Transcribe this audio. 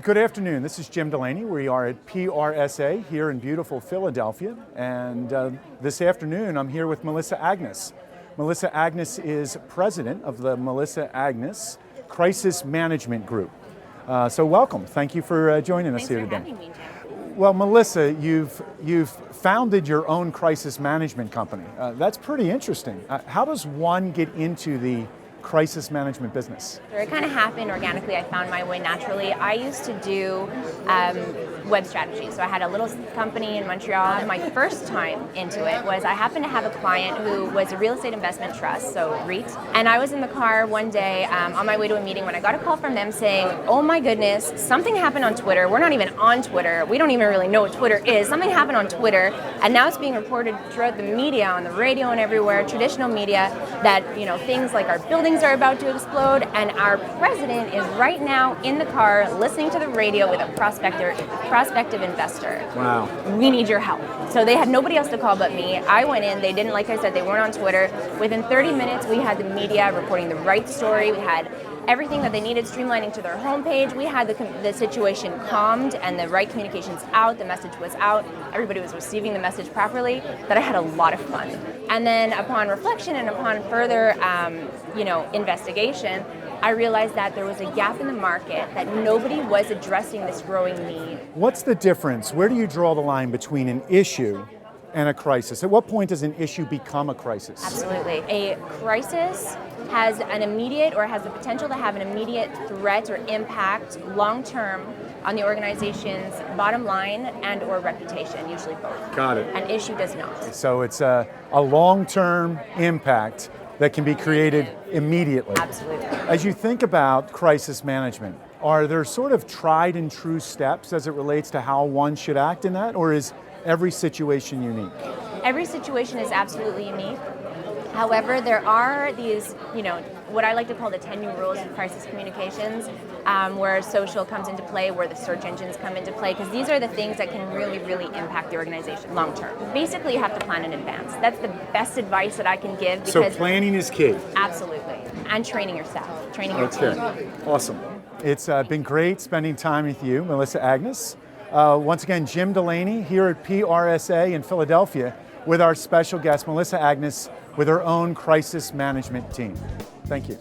Good afternoon. This is Jim Delaney. We are at PRSA here in beautiful Philadelphia. And this afternoon I'm here with Melissa Agnes. Melissa Agnes is president of the Melissa Agnes Crisis Management Group. So welcome. Thank you for joining us here today. Thanks for having me, Jim. Well, Melissa, you've founded your own crisis management company. That's pretty interesting. How does one get into the crisis management business? It kind of happened organically. I found my way naturally. I used to do web strategy. So I had a little company in Montreal. My first time into it was I happened to have a client who was a real estate investment trust, so REIT. And I was in the car one day on my way to a meeting when I got a call from them saying, oh my goodness, something happened on Twitter. We're not even on Twitter. We don't even really know what Twitter is. Something happened on Twitter, and now it's being reported throughout the media, on the radio and everywhere, traditional media, that things like our buildings are about to explode, and our president is right now in the car listening to the radio with a prospective investor. Wow. We need your help. So they had nobody else to call but me. I went in, they didn't, like I said, they weren't on Twitter. Within 30 minutes, we had the media reporting the right story. We had everything that they needed streamlining to their homepage. We had the situation calmed and the right communications out, the message was out, everybody was receiving the message properly, that I had a lot of fun. And then upon reflection and upon further investigation, I realized that there was a gap in the market, that nobody was addressing this growing need. What's the difference? Where do you draw the line between an issue and a crisis? At what point does an issue become a crisis? Absolutely. A crisis has an immediate, or has the potential to have an immediate threat or impact long-term on the organization's bottom line and or reputation, usually both. Got it. An issue does not. So it's a long-term impact that can be created immediately. Absolutely. As you think about crisis management, are there sort of tried and true steps as it relates to how one should act in that, or is every situation unique? Every situation is absolutely unique. However, there are these, what I like to call the 10 new rules of crisis communications, where social comes into play, where the search engines come into play, because these are the things that can really, really impact the organization long term. Basically, you have to plan in advance. That's the best advice that I can give. So planning is key. Absolutely. And training yourself, training your team. Awesome. It's been great spending time with you, Melissa Agnes. Once again, Jim Delaney here at PRSA in Philadelphia with our special guest, Melissa Agnes, with her own crisis management team. Thank you.